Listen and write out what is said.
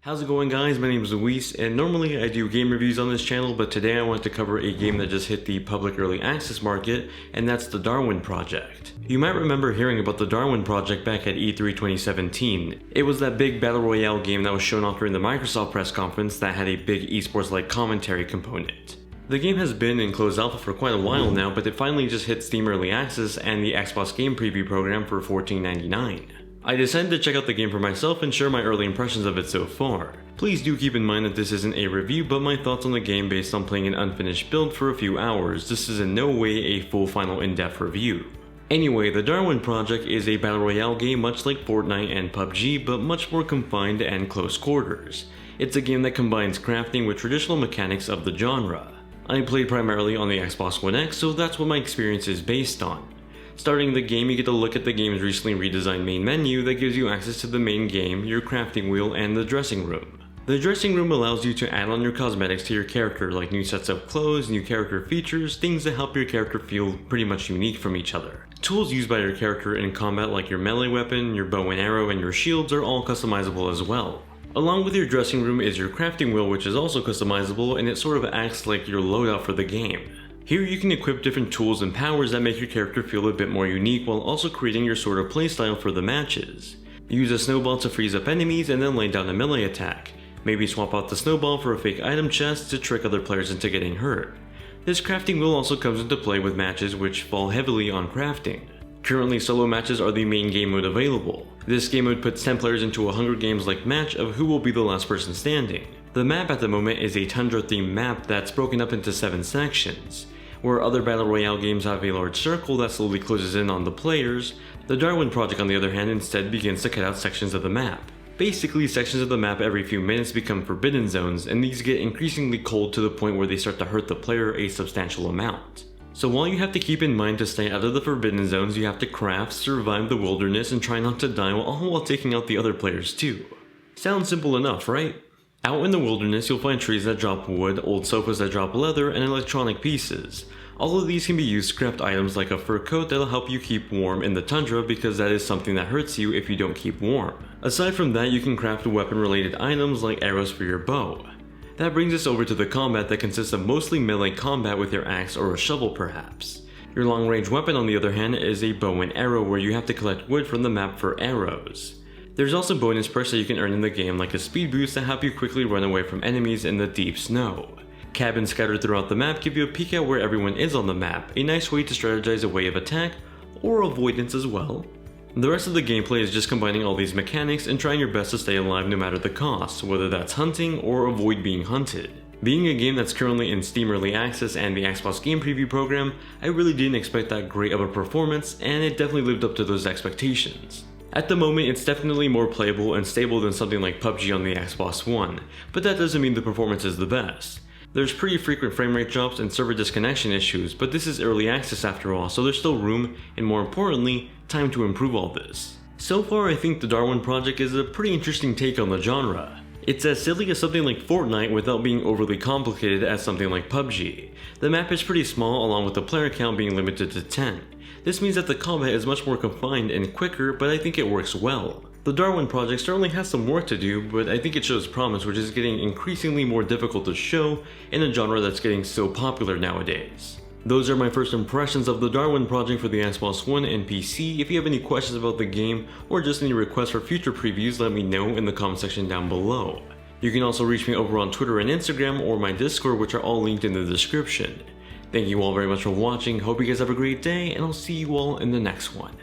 How's it going, guys? My name is Luis, and normally I do game reviews on this channel, but today I want to cover a game that just hit the public early access market, and that's the Darwin Project. You might remember hearing about the Darwin Project back at E3 2017. It was that big battle royale game that was shown off during the Microsoft press conference that had a big esports-like commentary component. The game has been in closed alpha for quite a while now, but it finally just hit Steam Early Access and the Xbox Game Preview program for $14.99. I decided to check out the game for myself and share my early impressions of it so far. Please do keep in mind that this isn't a review, but my thoughts on the game based on playing an unfinished build for a few hours. This is in no way a full final in-depth review. Anyway, the Darwin Project is a battle royale game much like Fortnite and PUBG, but much more confined and close quarters. It's a game that combines crafting with traditional mechanics of the genre. I played primarily on the Xbox One X, so that's what my experience is based on. Starting the game, you get to look at the game's recently redesigned main menu that gives you access to the main game, your crafting wheel, and the dressing room. The dressing room allows you to add on your cosmetics to your character, like new sets of clothes, new character features, things that help your character feel pretty much unique from each other. Tools used by your character in combat like your melee weapon, your bow and arrow, and your shields are all customizable as well. Along with your dressing room is your crafting wheel, which is also customizable, and it sort of acts like your loadout for the game. Here you can equip different tools and powers that make your character feel a bit more unique while also creating your sort of playstyle for the matches. Use a snowball to freeze up enemies and then lay down a melee attack. Maybe swap out the snowball for a fake item chest to trick other players into getting hurt. This crafting wheel also comes into play with matches which fall heavily on crafting. Currently, solo matches are the main game mode available. This game mode puts 10 players into a Hunger Games-like match of who will be the last person standing. The map at the moment is a tundra-themed map that's broken up into 7 sections. Where other battle royale games have a large circle that slowly closes in on the players, the Darwin Project on the other hand instead begins to cut out sections of the map. Basically, sections of the map every few minutes become forbidden zones, and these get increasingly cold to the point where they start to hurt the player a substantial amount. So while you have to keep in mind to stay out of the forbidden zones, you have to craft, survive the wilderness, and try not to die, all while taking out the other players too. Sounds simple enough, right? Out in the wilderness, you'll find trees that drop wood, old sofas that drop leather, and electronic pieces. All of these can be used to craft items like a fur coat that'll help you keep warm in the tundra because that is something that hurts you if you don't keep warm. Aside from that, you can craft weapon-related items like arrows for your bow. That brings us over to the combat that consists of mostly melee combat with your axe or a shovel perhaps. Your long-range weapon on the other hand is a bow and arrow where you have to collect wood from the map for arrows. There's also bonus perks that you can earn in the game like a speed boost that help you quickly run away from enemies in the deep snow. Cabins scattered throughout the map give you a peek at where everyone is on the map, a nice way to strategize a way of attack or avoidance as well. The rest of the gameplay is just combining all these mechanics and trying your best to stay alive no matter the cost, whether that's hunting or avoid being hunted. Being a game that's currently in Steam Early Access and the Xbox Game Preview program, I really didn't expect that great of a performance, and it definitely lived up to those expectations. At the moment, it's definitely more playable and stable than something like PUBG on the Xbox One, but that doesn't mean the performance is the best. There's pretty frequent frame rate drops and server disconnection issues, but this is early access after all, so there's still room, and more importantly, time to improve all this. So far, I think the Darwin Project is a pretty interesting take on the genre. It's as silly as something like Fortnite without being overly complicated as something like PUBG. The map is pretty small along with the player count being limited to 10. This means that the combat is much more confined and quicker, but I think it works well. The Darwin Project certainly has some work to do, but I think it shows promise, which is getting increasingly more difficult to show in a genre that's getting so popular nowadays. Those are my first impressions of the Darwin Project for the Xbox One and PC. If you have any questions about the game or just any requests for future previews, let me know in the comment section down below. You can also reach me over on Twitter and Instagram or my Discord, which are all linked in the description. Thank you all very much for watching, hope you guys have a great day, and I'll see you all in the next one.